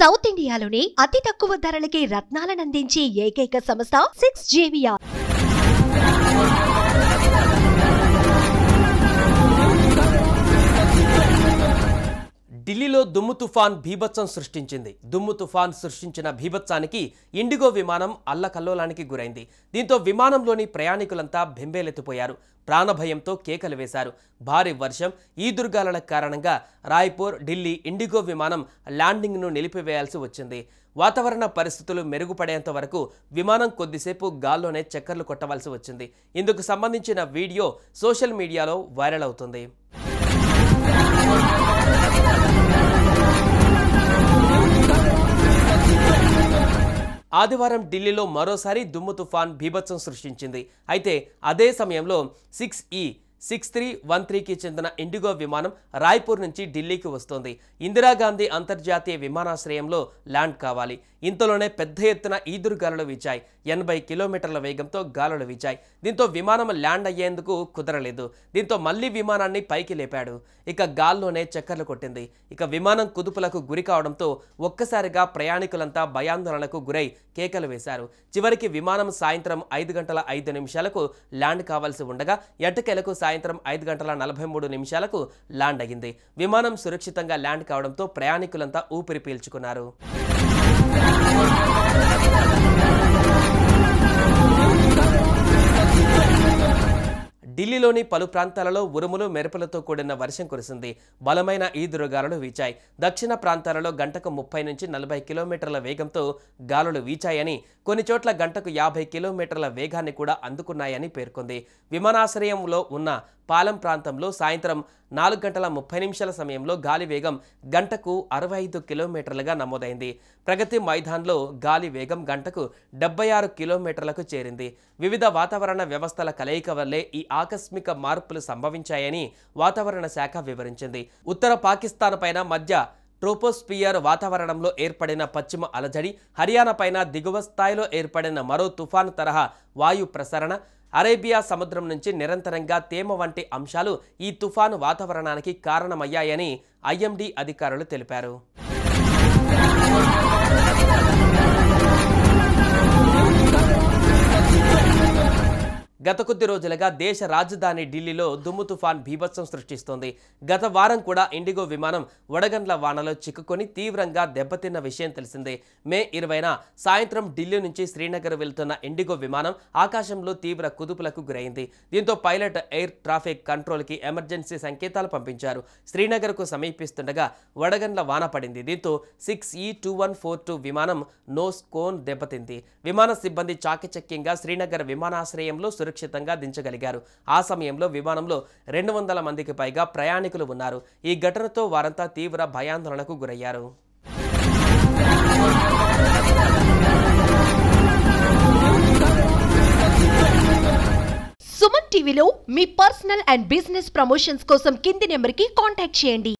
South ఇండియాలోనే అతి తక్కువ ధరలకి రత్నాలను అందించే ఏకైక సంస్థ 6JVR. ఢిల్లీలో దుమ్ము తుఫాన్ బీభత్సం సృష్టించింది. దుమ్ము తుఫాన్ సృష్టించిన బీభత్సానికి ఇండిగో విమానం అల్లకల్లోలానికి గురైంది. దీంతో విమానంలోని ప్రయాణికులంతా బెంబేలెత్తిపోయారు. ప్రాణభయంతో కేకలు వేశారు. భారీ వర్షం, ఈదురుగాలుల కారణంగా రాయ్పూర్ ఢిల్లీ ఇండిగో విమానం ల్యాండింగ్ను నిలిపివేయాల్సి వచ్చింది. వాతావరణ పరిస్థితులు మెరుగుపడేంత వరకు విమానం కొద్దిసేపు గాల్లోనే చక్కర్లు కొట్టవలసి వచ్చింది. ఇందుకు సంబంధించిన వీడియో సోషల్ మీడియాలో వైరల్ అవుతుంది. ఆదివారం ఢిల్లీలో మరోసారి దుమ్ము తుఫాన్ బీభత్సం సృష్టించింది. అయితే అదే సమయంలో 6E6313కి చెందిన ఇండిగో విమానం రాయ్పూర్ నుంచి ఢిల్లీకి వస్తోంది. ఇందిరాగాంధీ అంతర్జాతీయ విమానాశ్రయంలో ల్యాండ్ కావాలి. ఇంతలోనే పెద్ద ఎత్తున ఈదురుగాలులు వీచాయి. 80 కిలోమీటర్ల వేగంతో గాలులు వీచాయి. దీంతో విమానం ల్యాండ్ అయ్యేందుకు కుదరలేదు. దీంతో మళ్లీ విమానాన్ని పైకి లేపాడు. ఇక గాల్లోనే చక్కర్లు కొట్టింది. ఇక విమానం కుదుపులకు గురి కావడంతో ఒక్కసారిగా ప్రయాణికులంతా భయాందోళనకు గురై కేకలు వేశారు. చివరికి విమానం సాయంత్రం 5:05 ల్యాండ్ కావాల్సి ఉండగా ఎట్టకేలకు సాయంత్రం 5:43 ల్యాండ్ అయింది. విమానం సురక్షితంగా ల్యాండ్ కావడంతో ప్రయాణికులంతా ఊపిరి పీల్చుకున్నారు. ఢిల్లీలోని పలు ప్రాంతాలలో ఉరుములు మెరుపులతో కూడిన వర్షం కురిసింది. బలమైన ఈదురుగాలులు వీచాయి. దక్షిణ ప్రాంతాలలో గంటకు 30 నుంచి 40 కిలోమీటర్ల వేగంతో గాలులు వీచాయని, కొన్ని చోట్ల గంటకు 50 కిలోమీటర్ల వేగాన్ని కూడా అందుకున్నాయని పేర్కొంది. విమానాశ్రయంలో ఉన్న పాలెం ప్రాంతంలో సాయంత్రం 4:30 సమయంలో గాలి వేగం గంటకు 65 కిలోమీటర్లుగా నమోదైంది. ప్రగతి మైదాన్లో గాలి వేగం గంటకు 76 కిలోమీటర్లకు చేరింది. వివిధ వాతావరణ వ్యవస్థల కలయిక వల్లే ఈ ఆకస్మిక మార్పులు సంభవించాయని వాతావరణ శాఖ వివరించింది. ఉత్తర పాకిస్తాన్ పైన మధ్య ట్రోపోస్పియర్ వాతావరణంలో ఏర్పడిన పశ్చిమ అలజడి, హర్యానా పైన దిగువ స్థాయిలో ఏర్పడిన మరో తుఫాను తరహా వాయు ప్రసరణ, అరేబియా సముద్రం నుంచి నిరంతరంగా తేమ వంటి అంశాలు ఈ తుఫాను వాతావరణానికి కారణమయ్యాయని ఐఎండీ అధికారులు తెలిపారు. గత కొద్ది రోజులుగా దేశ రాజధాని ఢిల్లీలో దుమ్ము తుఫాన్ బీభత్సం సృష్టిస్తోంది. గత వారం కూడా ఇండిగో విమానం వడగండ్ల వానలో చిక్కుకొని తీవ్రంగా దెబ్బతిన్న విషయం తెలిసిందే. మే 20న సాయంత్రం ఢిల్లీ నుంచి శ్రీనగర్ వెళ్తున్న ఇండిగో విమానం ఆకాశంలో తీవ్ర కుదుపులకు గురైంది. దీంతో పైలట్ ఎయిర్ ట్రాఫిక్ కంట్రోల్కి ఎమర్జెన్సీ సంకేతాలు పంపించారు. శ్రీనగర్కు సమీపిస్తుండగా వడగండ్ల వాన పడింది. దీంతో 6E2142 విమానం నోస్ కోన్ దెబ్బతింది. విమాన సిబ్బంది చాకచక్యంగా శ్రీనగర్ విమానాశ్రయంలో సురక్షితంగా దించగలిగారు. ఆ సమయంలో విమానంలో 200 మందికి పైగా ప్రయాణికులు ఉన్నారు. ఈ ఘటనతో వారంతా తీవ్ర భయాందోళనకు గురయ్యారు. సుమన్ టీవీలో మీ పర్సనల్ అండ్ బిజినెస్ ప్రమోషన్స్ కోసం కింది నెంబర్కి కాంటాక్ట్ చేయండి.